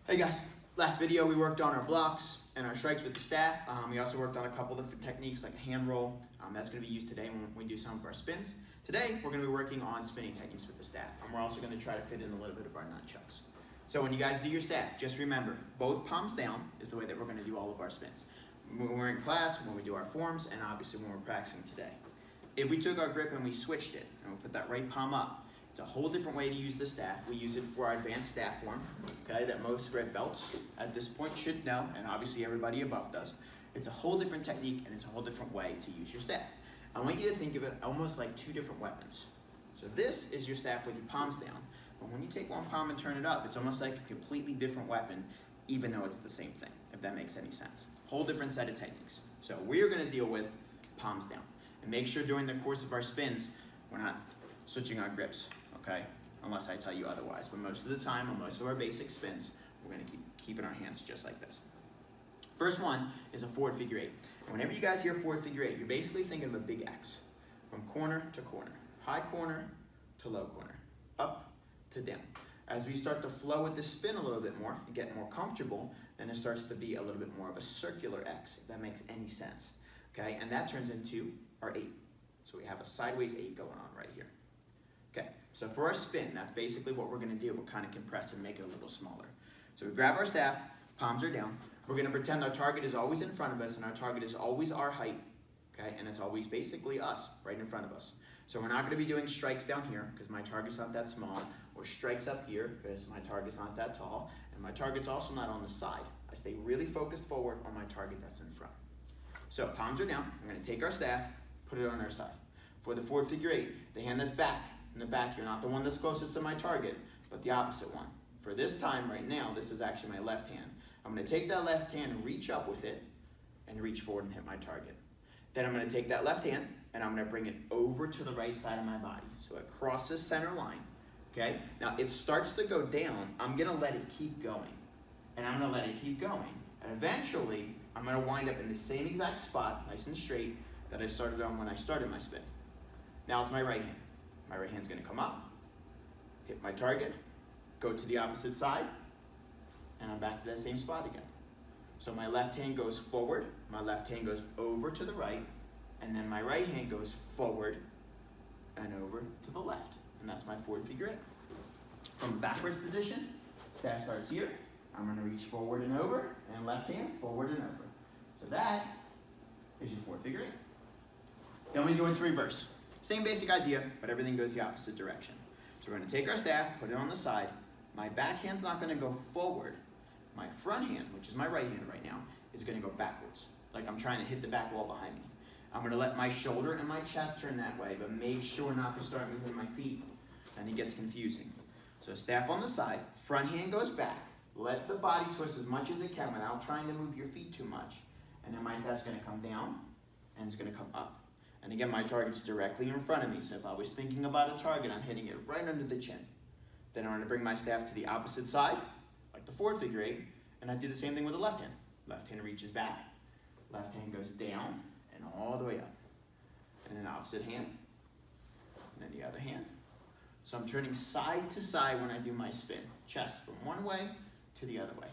Hey guys, last video we worked on our blocks and our strikes with the staff. We also worked on a couple of different techniques like a hand roll. That's going to be used today when we do some of our spins. Today we're going to be working on spinning techniques with the staff, and we're also going to try to fit in a little bit of our nunchucks. So when you guys do your staff, just remember, both palms down is the way that we're going to do all of our spins. When we're in class, when we do our forms, and obviously when we're practicing today. If we took our grip and we switched it, and we put that right palm up, it's a whole different way to use the staff. We use it for our advanced staff form, okay, that most red belts at this point should know, and obviously everybody above does. It's a whole different technique, and it's a whole different way to use your staff. I want you to think of it almost like two different weapons. So this is your staff with your palms down, but when you take one palm and turn it up, it's almost like a completely different weapon, even though it's the same thing, if that makes any sense. Whole different set of techniques. So we're gonna deal with palms down. And make sure during the course of our spins, we're not switching our grips, okay? Unless I tell you otherwise. But most of the time, on most of our basic spins, we're gonna keep in our hands just like this. First one is a forward figure eight. And whenever you guys hear forward figure eight, you're basically thinking of a big X. From corner to corner, high corner to low corner, up to down. As we start to flow with the spin a little bit more and get more comfortable, then it starts to be a little bit more of a circular X, if that makes any sense. Okay, and that turns into our eight. So we have a sideways eight going on right here. Okay, so for our spin, that's basically what we're gonna do. We'll kind of compress and make it a little smaller. So we grab our staff, palms are down. We're gonna pretend our target is always in front of us and our target is always our height, okay? And it's always basically us, right in front of us. So we're not gonna be doing strikes down here because my target's not that small, or strikes up here because my target's not that tall, and my target's also not on the side. I stay really focused forward on my target that's in front. So palms are down, I'm gonna take our staff, put it on our side. For the forward figure eight, the hand that's back, in the back here, not the one that's closest to my target, but the opposite one. For this time right now, this is actually my left hand. I'm gonna take that left hand and reach up with it and reach forward and hit my target. Then I'm gonna take that left hand and I'm gonna bring it over to the right side of my body. So it crosses center line, okay? Now it starts to go down, I'm gonna let it keep going. And I'm gonna let it keep going. And eventually, I'm gonna wind up in the same exact spot, nice and straight, that I started on when I started my spin. Now it's my right hand. My right hand's gonna come up, hit my target, go to the opposite side, and I'm back to that same spot again. So my left hand goes forward, my left hand goes over to the right, and then my right hand goes forward and over to the left. And that's my forward figure eight. From backwards position, staff starts here. I'm gonna reach forward and over, and left hand forward and over. So that is your forward figure eight. Then we go into reverse. Same basic idea, but everything goes the opposite direction. So we're gonna take our staff, put it on the side. My back hand's not gonna go forward. My front hand, which is my right hand right now, is gonna go backwards. Like I'm trying to hit the back wall behind me. I'm gonna let my shoulder and my chest turn that way, but make sure not to start moving my feet. Then it gets confusing. So staff on the side, front hand goes back. Let the body twist as much as it can without trying to move your feet too much. And then my staff's gonna come down and it's gonna come up. And again, my target's directly in front of me, so if I was thinking about a target, I'm hitting it right under the chin. Then I'm gonna bring my staff to the opposite side, like the forward figure eight, and I do the same thing with the left hand. Left hand reaches back, left hand goes down and all the way up. And then opposite hand, and then the other hand. So I'm turning side to side when I do my spin. Chest from one way to the other way.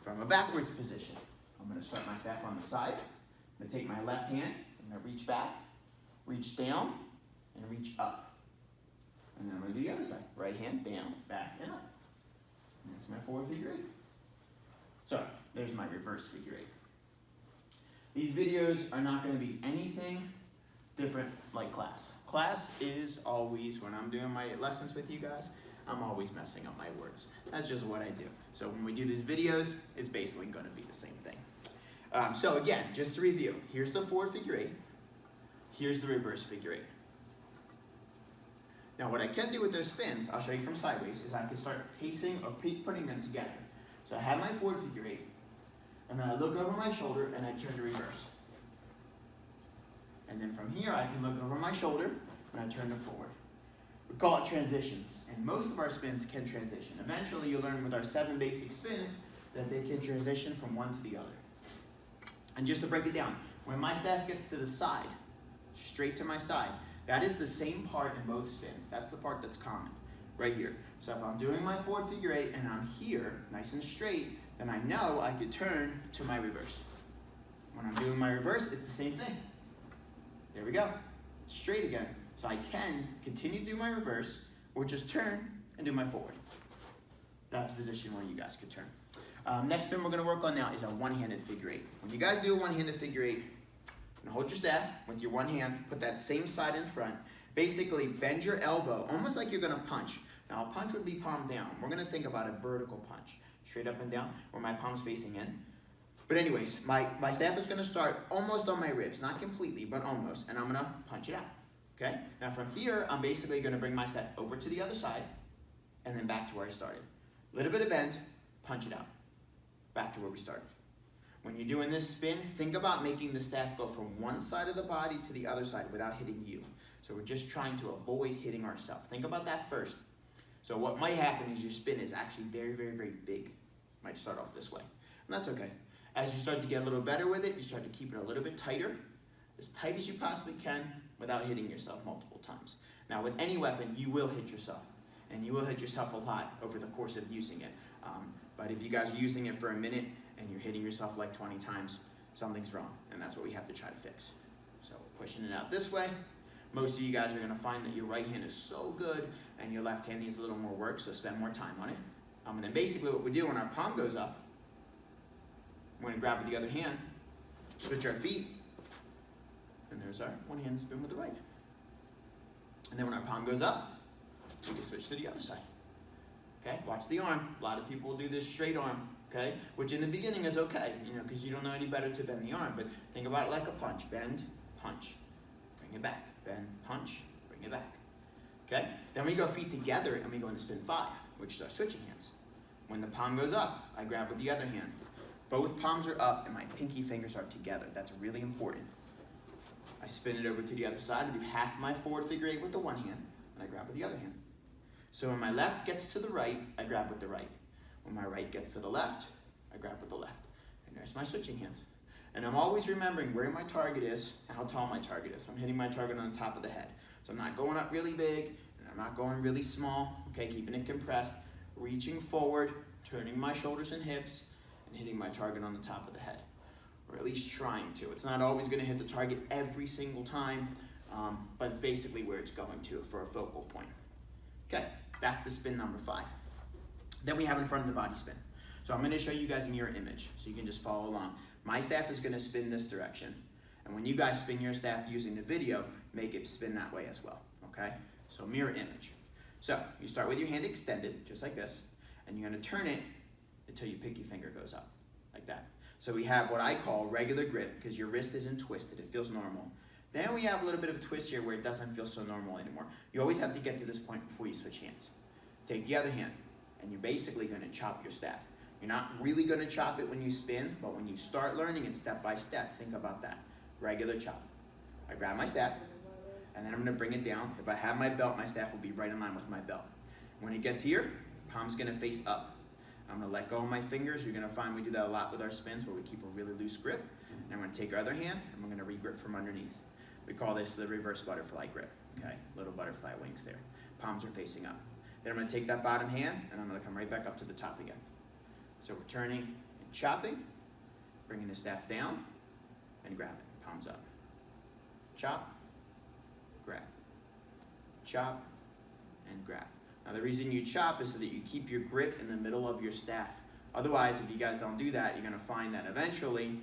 From a backwards position, I'm gonna start my staff on the side. I'm gonna take my left hand, I'm gonna reach back, reach down, and reach up. And then I'm gonna do the other side. Right hand, down, back, and up. And that's my forward figure eight. So, there's my reverse figure eight. These videos are not gonna be anything different like class. Class is always, when I'm doing my lessons with you guys, I'm always messing up my words. That's just what I do. So when we do these videos, it's basically gonna be the same thing. So again, just to review, here's the forward figure eight. Here's the reverse figure eight. Now what I can do with those spins, I'll show you from sideways, is I can start pacing or putting them together. So I have my forward figure eight, and then I look over my shoulder and I turn to reverse. And then from here I can look over my shoulder and I turn to forward. We call it transitions, and most of our spins can transition. Eventually you'll learn with our 7 basic spins that they can transition from one to the other. And just to break it down, when my staff gets to the side, straight to my side, that is the same part in both spins. That's the part that's common. right here. So if I'm doing my forward figure 8 and I'm here, nice and straight, then I know I could turn to my reverse. When I'm doing my reverse, it's the same thing. There we go, straight again. So I can continue to do my reverse, or just turn and do my forward. That's a position where you guys could turn. Next thing we're gonna work on now is a one-handed figure 8. When you guys do a one-handed figure 8, you're gonna hold your staff with your one hand, put that same side in front, basically bend your elbow, almost like you're gonna punch. Now a punch would be palm down. We're gonna think about a vertical punch, straight up and down, where my palm's facing in. But anyways, my staff is gonna start almost on my ribs, not completely, but almost, and I'm gonna punch it out, okay? Now from here, I'm basically gonna bring my staff over to the other side, and then back to where I started. Little bit of bend, punch it out, back to where we started. When you're doing this spin, think about making the staff go from one side of the body to the other side without hitting you. So we're just trying to avoid hitting ourselves. Think about that first. So what might happen is your spin is actually very, very, very big. Might start off this way, and that's okay. As you start to get a little better with it, you start to keep it a little bit tighter, as tight as you possibly can without hitting yourself multiple times. Now with any weapon, you will hit yourself, and you will hit yourself a lot over the course of using it. But if you guys are using it for a minute and you're hitting yourself like 20 times, something's wrong, and that's what we have to try to fix. So pushing it out this way. Most of you guys are gonna find that your right hand is so good and your left hand needs a little more work, so spend more time on it. And then basically what we do when our palm goes up, we're gonna grab with the other hand, switch our feet, and there's our one hand spin with the right. And then when our palm goes up, we just switch to the other side. Okay, watch the arm. A lot of people will do this straight arm, okay? Which in the beginning is okay, because you don't know any better to bend the arm, but think about it like a punch. Bend, punch, bring it back. Bend, punch, bring it back. Okay? Then we go feet together and we go into spin 5, which is our switching hands. When the palm goes up, I grab with the other hand. Both palms are up and my pinky fingers are together. That's really important. I spin it over to the other side and do half of my forward figure 8 with the one hand, and I grab with the other hand. So when my left gets to the right, I grab with the right. When my right gets to the left, I grab with the left. And there's my switching hands. And I'm always remembering where my target is and how tall my target is. I'm hitting my target on the top of the head. So I'm not going up really big, and I'm not going really small, okay, keeping it compressed, reaching forward, turning my shoulders and hips, and hitting my target on the top of the head. Or at least trying to. It's not always gonna hit the target every single time, but it's basically where it's going to for a focal point. Okay, that's the spin number 5. Then we have in front of the body spin. So I'm gonna show you guys a mirror image, so you can just follow along. My staff is gonna spin this direction, and when you guys spin your staff using the video, make it spin that way as well, okay? So mirror image. So you start with your hand extended, just like this, and you're gonna turn it until your pinky finger goes up, like that. So we have what I call regular grip, because your wrist isn't twisted, it feels normal. Then we have a little bit of a twist here where it doesn't feel so normal anymore. You always have to get to this point before you switch hands. Take the other hand, and you're basically gonna chop your staff. You're not really gonna chop it when you spin, but when you start learning it step by step, think about that. Regular chop. I grab my staff, and then I'm gonna bring it down. If I have my belt, my staff will be right in line with my belt. When it gets here, palm's gonna face up. I'm gonna let go of my fingers. You're gonna find we do that a lot with our spins where we keep a really loose grip. And I'm gonna take our other hand, and we're gonna re-grip from underneath. We call this the reverse butterfly grip, okay? Little butterfly wings there. Palms are facing up. Then I'm gonna take that bottom hand, and I'm gonna come right back up to the top again. So we're turning and chopping, bringing the staff down, and grab it, palms up. Chop, grab. Chop, and grab. Now the reason you chop is so that you keep your grip in the middle of your staff. Otherwise, if you guys don't do that, you're gonna find that eventually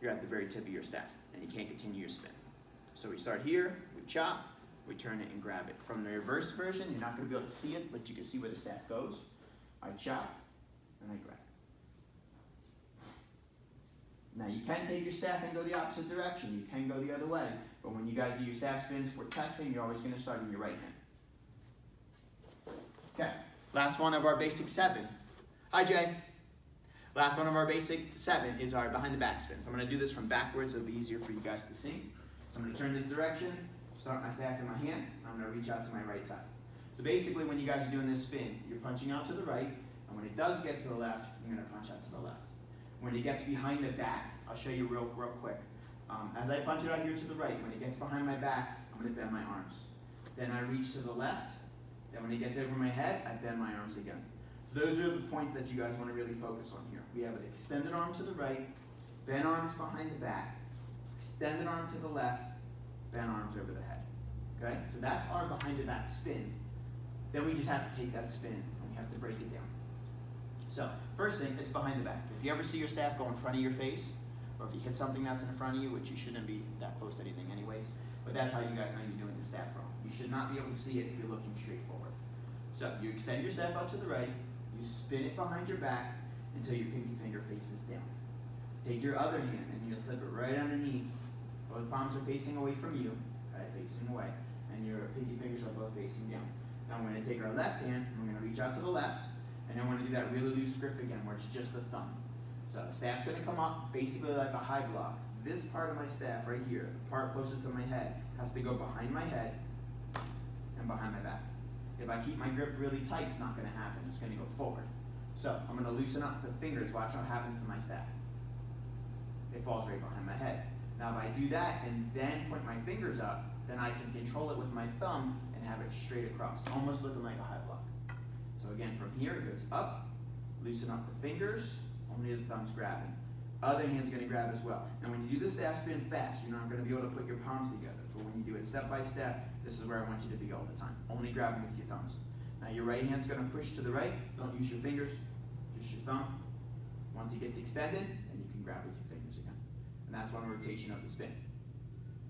you're at the very tip of your staff, and you can't continue your spin. So we start here, we chop, we turn it and grab it. From the reverse version, you're not gonna be able to see it, but you can see where the staff goes. I chop, and I grab. Now you can take your staff and go the opposite direction. You can go the other way. But when you guys do your staff spins for testing, you're always gonna start in your right hand. Okay, last one of our basic 7. Hi Jay. Last one of our basic 7 is our behind the back spin. So I'm gonna do this from backwards, it'll be easier for you guys to see. So I'm gonna turn this direction, start my staff in my hand, and I'm gonna reach out to my right side. So basically when you guys are doing this spin, you're punching out to the right, and when it does get to the left, you're gonna punch out to the left. When it gets behind the back, I'll show you real quick. As I punch it out here to the right, when it gets behind my back, I'm gonna bend my arms. Then I reach to the left, Then when it gets over my head, I bend my arms again. So those are the points that you guys want to really focus on here. We have an extended arm to the right, bend arms behind the back, extended arm to the left, bend arms over the head. Okay? So that's our behind the back spin. Then we just have to take that spin and we have to break it down. So, first thing, it's behind the back. If you ever see your staff go in front of your face, or if you hit something that's in front of you, which you shouldn't be that close to anything anyways, but that's how you guys know you're doing the staff wrong. You should not be able to see it if you're looking straight forward. So, you extend your staff out to the right, you spin it behind your back until your pinky finger faces down. Take your other hand and you'll slip it right underneath. Both palms are facing away from you, right, facing away, and your pinky fingers are both facing down. Now we're going to take our left hand, and we're going to reach out to the left, and then we're going to do that really loose grip again where it's just the thumb. So the staff's going to come up basically like a high block. This part of my staff right here, the part closest to my head, has to go behind my head and behind my back. If I keep my grip really tight, it's not going to happen. It's going to go forward. So I'm going to loosen up the fingers. Watch what happens to my staff. It falls right behind my head. Now if I do that and then point my fingers up, then I can control it with my thumb and have it straight across, almost looking like a high block. So again, from here it goes up, loosen up the fingers, only the thumb's grabbing. Other hand's going to grab as well. Now when you do the staff spin fast, you're not going to be able to put your palms together. But when you do it step by step, this is where I want you to be all the time. Only grabbing with your thumbs. Now your right hand's going to push to the right. Don't use your fingers, just your thumb. Once it gets extended, then you can grab with your fingers again. And that's one rotation of the spin.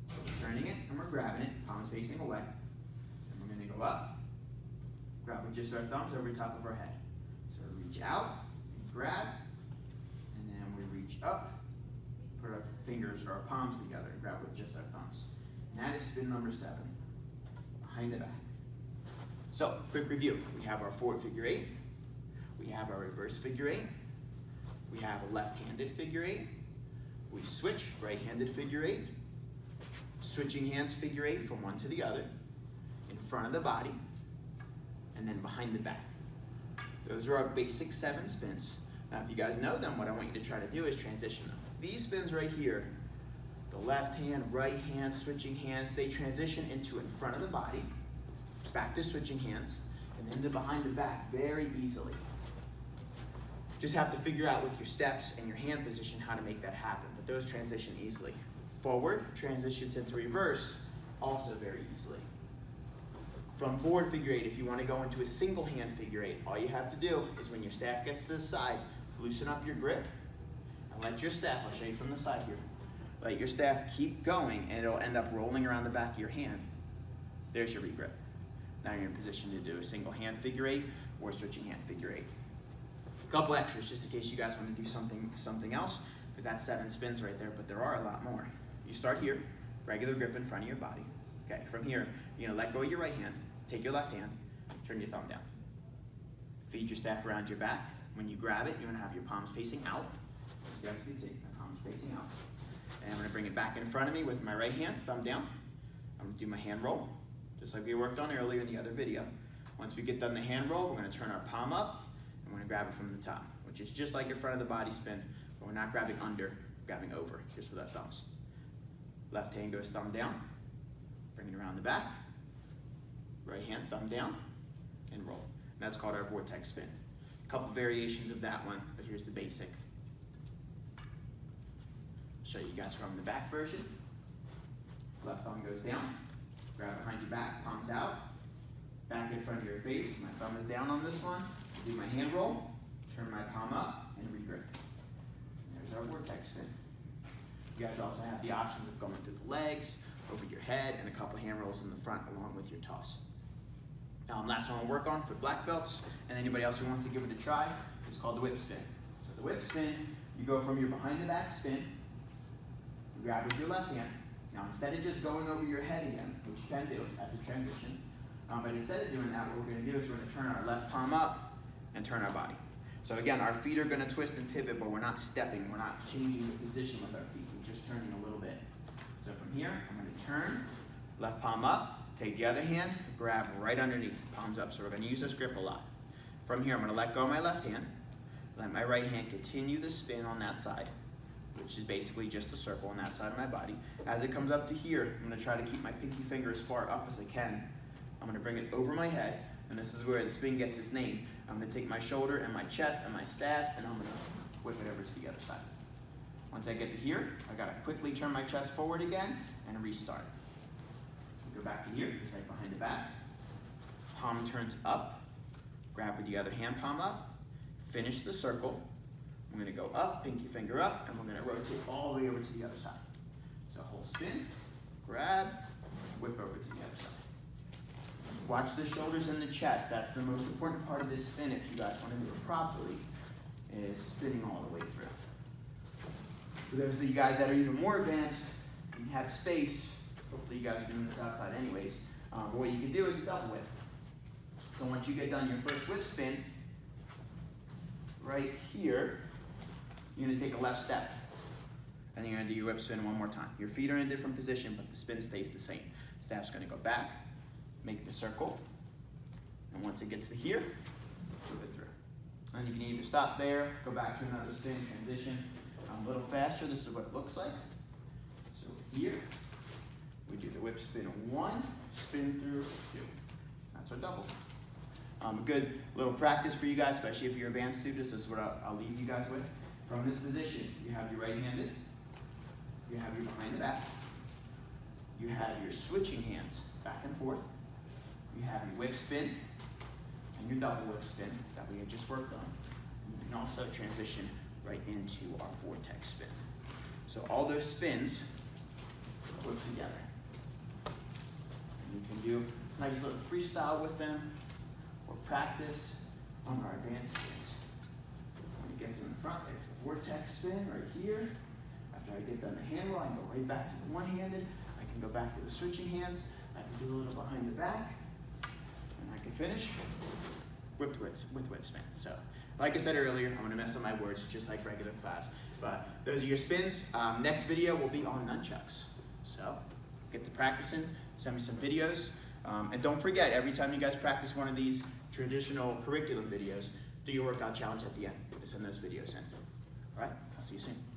So we're turning it and we're grabbing it, palms facing away. And we're going to go up, grab with just our thumbs over the top of our head. So reach out, and grab, and then we reach up, put our fingers or our palms together and grab with just our thumbs. And that is spin number 7, behind the back. So, quick review. We have our forward figure 8, we have our reverse figure 8, we have a left-handed figure 8, we switch, right-handed figure 8, switching hands figure 8 from one to the other, in front of the body, and then behind the back. Those are our basic 7 spins. Now if you guys know them, what I want you to try to do is transition them. These spins right here, the left hand, right hand, switching hands, they transition into in front of the body, back to switching hands, and then to behind the back very easily. Just have to figure out with your steps and your hand position how to make that happen, but those transition easily. Forward transitions into reverse, also very easily. From forward figure 8, if you want to go into a single hand figure 8, all you have to do is when your staff gets to the side, loosen up your grip and let your staff, I'll show you from the side here, let your staff keep going and it'll end up rolling around the back of your hand. There's your regrip. Now you're in position to do a single hand figure 8 or a switching hand figure 8. A couple extras just in case you guys want to do something else, because that's 7 spins right there, but there are a lot more. You start here, regular grip in front of your body. Okay, from here, you're gonna let go of your right hand, take your left hand, turn your thumb down. Feed your staff around your back. When you grab it, you're gonna have your palms facing out. You guys can see, my palms facing out. And I'm gonna bring it back in front of me with my right hand, thumb down. I'm gonna do my hand roll, just like we worked on earlier in the other video. Once we get done the hand roll, we're gonna turn our palm up, and we're gonna grab it from the top, which is just like your front of the body spin, but we're not grabbing under, we're grabbing over, just with our thumbs. Left hand goes thumb down, bring it around the back, right hand, thumb down, and roll. And that's called our vortex spin. A couple variations of that one, but here's the basic. Show you guys from the back version. Left thumb goes down, grab behind your back, palms out, back in front of your face. My thumb is down on this one. Do my hand roll, turn my palm up, and regrip. There's our vortex spin. You guys also have the options of going through the legs, over your head, and a couple hand rolls in the front along with your toss. Last one we'll work on for black belts, and anybody else who wants to give it a try, is called the whip spin. So the whip spin, you go from your behind the back spin, you grab with your left hand. Now instead of just going over your head again, which you can do as a transition, but instead of doing that, what we're going to do is we're going to turn our left palm up and turn our body. So again, our feet are going to twist and pivot, but we're not stepping, we're not changing the position with our feet, we're just turning a little bit. So from here, I'm going to turn, left palm up, take the other hand, grab right underneath, palms up. So we're going to use this grip a lot. From here, I'm going to let go of my left hand, let my right hand continue the spin on that side, which is basically just a circle on that side of my body. As it comes up to here, I'm going to try to keep my pinky finger as far up as I can. I'm going to bring it over my head, and this is where the spin gets its name. I'm gonna take my shoulder and my chest and my staff, and I'm gonna whip it over to the other side. Once I get to here, I gotta quickly turn my chest forward again and restart. Go back to here, just like behind the back. Palm turns up, grab with the other hand palm up, finish the circle. I'm gonna go up, pinky finger up, and we're gonna rotate all the way over to the other side. So whole spin, grab, whip over to the other side. Watch the shoulders and the chest. That's the most important part of this spin if you guys want to do it properly, is spinning all the way through. For those of you guys that are even more advanced, you have space, hopefully you guys are doing this outside anyways, but what you can do is double whip. So once you get done your first whip spin, right here, you're gonna take a left step. And you're gonna do your whip spin one more time. Your feet are in a different position, but the spin stays the same. Staff's gonna go back, make the circle, and once it gets to here, move it through. And you can either stop there, go back to another spin, transition a little faster. This is what it looks like. So here, we do the whip spin 1, spin through 2. That's our double. A good little practice for you guys, especially if you're advanced students. This is what I'll leave you guys with. From this position, you have your right-handed, you have your behind the back, you have your switching hands back and forth, you have your whip spin, and your double whip spin that we had just worked on. You can also transition right into our vortex spin. So all those spins work together. And you can do a nice little freestyle with them, or practice on our advanced spins. When it gets in the front, there's the vortex spin right here. After I get done the hand roll, I can go right back to the one-handed. I can go back to the switching hands. I can do a little behind the back. And I can finish with whip spin. So, like I said earlier, I'm gonna mess up my words just like regular class. But those are your spins. Next video will be on nunchucks. So, get to practicing, send me some videos. And don't forget, every time you guys practice one of these traditional curriculum videos, do your workout challenge at the end to send those videos in. All right, I'll see you soon.